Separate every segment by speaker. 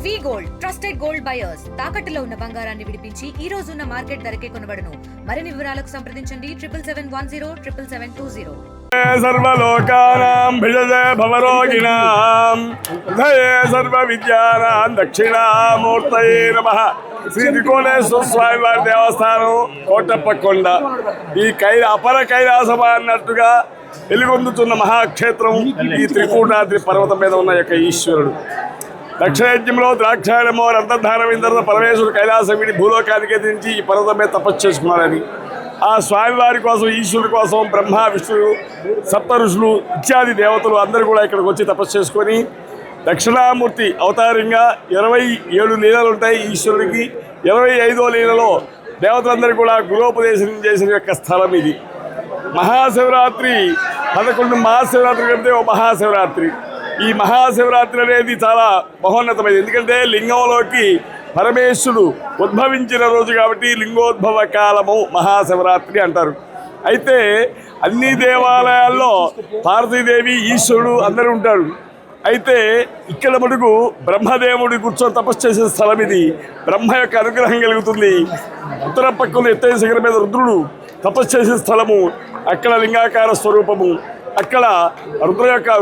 Speaker 1: వి gold trusted gold buyers తాకట్టులో ఉన్న బంగారాన్ని విడిపించి ఈ రోజు ఉన్న మార్కెట్ ధరకే కొనబడును. మరిన్ని వివరాలకు సంప్రదించండి 77107720.
Speaker 2: సర్వలోకానాం భిజతే భవరోగిణాం దయే సర్వ విద్యానాం దక్షిణామూర్తయే నమః. శ్రీ త్రికోణేశ్వర స్వామి వారి దేవస్థానం కోటప్పకొండ. ఈ అపర కైలాసమ అన్నట్టుగా వెలుగొందుతున్న మహాక్షేత్రం ఈ త్రికూటాద్రి పర్వతం మీద ఉన్న యొక్క ఈశ్వరుడు. దక్షిణయజ్ఞంలో ద్రాక్షాయణమో రంధ్రధారం ఇందరూ పరమేశ్వరుడు కైలాసం విడి భూలోకానికి ఎదిరించి ఈ పర్వతం మీద తపస్సు చేసుకున్నారని, ఆ స్వామివారి కోసం ఈశ్వరుడి కోసం బ్రహ్మ విష్ణువు సప్త ఋషులు ఇత్యాది దేవతలు అందరూ కూడా ఇక్కడికి వచ్చి తపస్సు చేసుకొని దక్షిణామూర్తి అవతారంగా 27 లీలలు ఉంటాయి ఈశ్వరుడికి. 25వ లీలలో దేవతలందరూ కూడా గురోపదేశం చేసిన యొక్క స్థలం ఇది. మహాశివరాత్రి 11 మహాశివరాత్రి కలిపితే ఓ మహాశివరాత్రి. ఈ మహాశివరాత్రి అనేది చాలా మహోన్నతమైనది. ఎందుకంటే లింగంలోకి పరమేశ్వరుడు ఉద్భవించిన రోజు కాబట్టి లింగోద్భవ కాలము మహాశివరాత్రి అంటారు. అయితే అన్ని దేవాలయాల్లో పార్వతీదేవి ఈశ్వరుడు అందరూ ఉంటారు. అయితే ఇక్కడ మటుకు బ్రహ్మదేవుడు కూర్చొని తపస్సు చేసే స్థలం ఇది. బ్రహ్మ యొక్క అనుగ్రహం కలుగుతుంది. ఉత్తర పక్కన ఎత్తైన శిఖరం మీద రుద్రుడు తపస్సు చేసే స్థలము. అక్కడ లింగాకార స్వరూపము. అక్కడ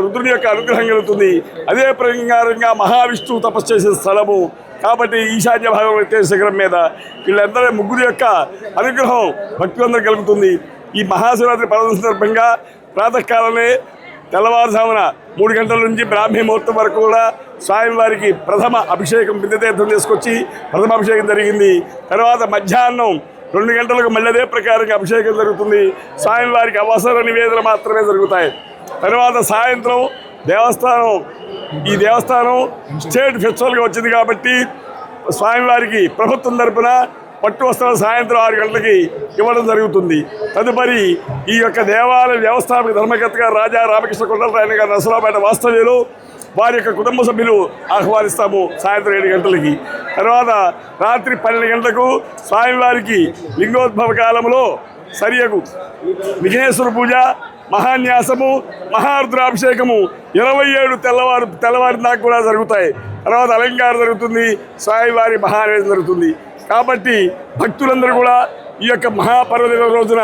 Speaker 2: రుద్రుని యొక్క అనుగ్రహం కలుగుతుంది. అదే ప్రకారంగా మహావిష్ణువు తపస్సు చేసే స్థలము. కాబట్టి ఈశాన్య భాగం ఎత్తైన శిఖరం మీద వీళ్ళందరూ ముగ్గురు యొక్క అనుగ్రహం భక్తులందరూ కలుగుతుంది. ఈ మహాశివరాత్రి పర్వ సందర్భంగా ప్రాతకాలమే తెల్లవారుజామున 3 గంటల నుంచి బ్రాహ్మీ ముహూర్తం వరకు కూడా స్వామివారికి ప్రథమ అభిషేకం బిందతీర్థం తీసుకొచ్చి ప్రథమ అభిషేకం జరిగింది. తర్వాత మధ్యాహ్నం 2 గంటలకు మళ్ళీ అదే ప్రకారంగా అభిషేకం జరుగుతుంది. స్వామివారికి అవసర నివేదన మాత్రమే జరుగుతాయి. తర్వాత సాయంత్రం ఈ దేవస్థానం స్టేట్ ఫెస్టివల్గా వచ్చింది కాబట్టి స్వామివారికి ప్రభుత్వం తరపున పట్టు వస్త్రాలు సాయంత్రం 6 గంటలకి ఇవ్వడం జరుగుతుంది. తదుపరి ఈ యొక్క దేవాలయ వ్యవస్థాపక ధర్మకర్తగా రాజా రామకృష్ణ కొండలరాయన గారు నరసరావుపేట వాస్తవ్యులు వారి యొక్క కుటుంబ సభ్యులు ఆహ్వానిస్తాము సాయంత్రం 7 గంటలకి. తర్వాత రాత్రి 12 గంటలకు స్వామివారికి లింగోద్భవ కాలంలో సరియగు విఘ్నేశ్వర పూజ, మహాన్యాసము, మహారుద్రాభిషేకము 27 తెల్లవారి దాకా కూడా జరుగుతాయి. తర్వాత అలంకారం జరుగుతుంది. స్వామివారి మహానైవేద్యం జరుగుతుంది. కాబట్టి భక్తులందరూ కూడా ఈ యొక్క మహాపర్వదిన రోజున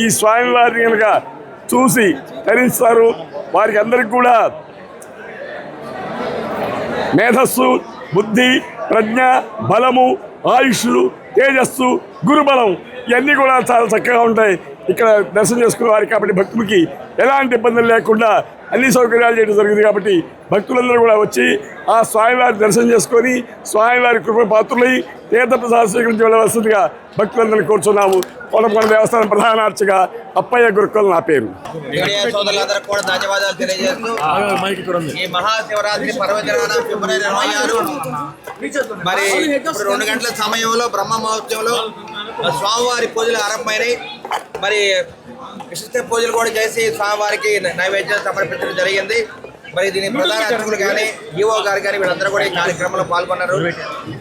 Speaker 2: ఈ స్వామివారిని కనుక చూసి ధరిస్తారు. వారికి అందరికీ కూడా మేధస్సు, బుద్ధి, ప్రజ్ఞ, బలము, ఆయుష్లు, తేజస్సు, గురుబలం ఇవన్నీ కూడా చాలా చక్కగా ఉంటాయి ఇక్కడ దర్శనం చేసుకునే వారికి. కాబట్టి భక్తులకి ఎలాంటి ఇబ్బందులు లేకుండా అన్ని సౌకర్యాలు చేయడం జరిగింది. కాబట్టి భక్తులందరూ కూడా వచ్చి ఆ స్వామివారి దర్శనం చేసుకొని స్వామివారి కృప పాత్రులై తీర్థప్రసాద స్వీకరించి వెళ్ళవలసిందిగా భక్తులందరినీ కోరుచున్నాము. కోటప్పకొండ దేవస్థానం ప్రధాన అర్చక అప్పయ్య గురుకులు నా పేరు.
Speaker 3: సోదరులందరికీ కూడా ధన్యవాదాలు తెలియజేస్తూ ఈ మహాశివరాత్రి పర్వదినాన ఫిబ్రవరి 26 మరి 2 గంటల సమయంలో బ్రహ్మ మహోత్సవంలో స్వామివారి పూజలు ఆరంభమైనాయి. మరి విశిష్ట పూజలు కూడా చేసి స్వామివారికి నైవేద్యం సమర్పించడం జరిగింది. మరి దీని ప్రధాన అర్చకులు కానీ ఈవో గారు కానీ వీళ్ళందరూ కూడా ఈ కార్యక్రమంలో పాల్గొన్నారు.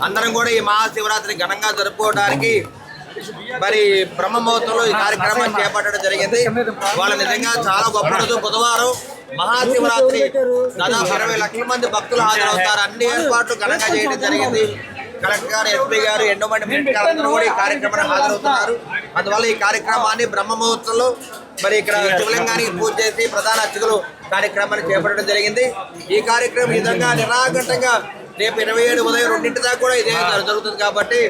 Speaker 3: అందరం కూడా ఈ మహాశివరాత్రి ఘనంగా జరుపుకోవడానికి మరి బ్రహ్మ ముహూర్తంలో ఈ కార్యక్రమాన్ని చేపట్టడం జరిగింది. వాళ్ళ నిజంగా చాలా గొప్ప రోజు. బుధవారం మహాశివరాత్రి దాదాపు 20 లక్షల మంది భక్తులు హాజరవుతారు. అన్ని ఏర్పాట్లు ఘనంగా చేయడం జరిగింది. కలెక్టర్ గారు, ఎస్పీ గారు, ఎన్నో మంది అందరూ కూడా ఈ కార్యక్రమానికి హాజరవుతున్నారు. అందువల్ల ఈ కార్యక్రమాన్ని బ్రహ్మ ముహూర్తంలో మరి ఇక్కడ శివలింగానికి పూజ చేసి ప్రధాన అర్చకులు కార్యక్రమాన్ని చేపట్టడం జరిగింది. ఈ కార్యక్రమం ఈ విధంగా నిరాఘంటంగా రేపు 27 ఉదయం 2 దాకా కూడా ఇదే జరుగుతుంది. కాబట్టి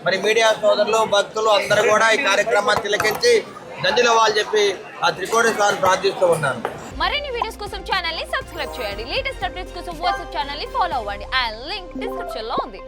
Speaker 3: మరి మీడియా సోదరులు, భక్తులు అందరూ కూడా ఈ కార్యక్రమాన్ని తిలకించి ధన్యవాదాలు చెప్పి ఆ త్రికోణేశ్వరుని ప్రార్థిస్తూ ఉన్నారు.
Speaker 4: మరిన్ని వీడియోస్ కోసం ఛానల్ ని సబ్స్క్రైబ్ చేయండి. లేటెస్ట్ అప్డేట్స్ కోసం వాట్సాప్ ఛానల్ ని ఫాలో అవ్వండి. ఆ లింక్ డిస్క్రిప్షన్ లో ఉంది.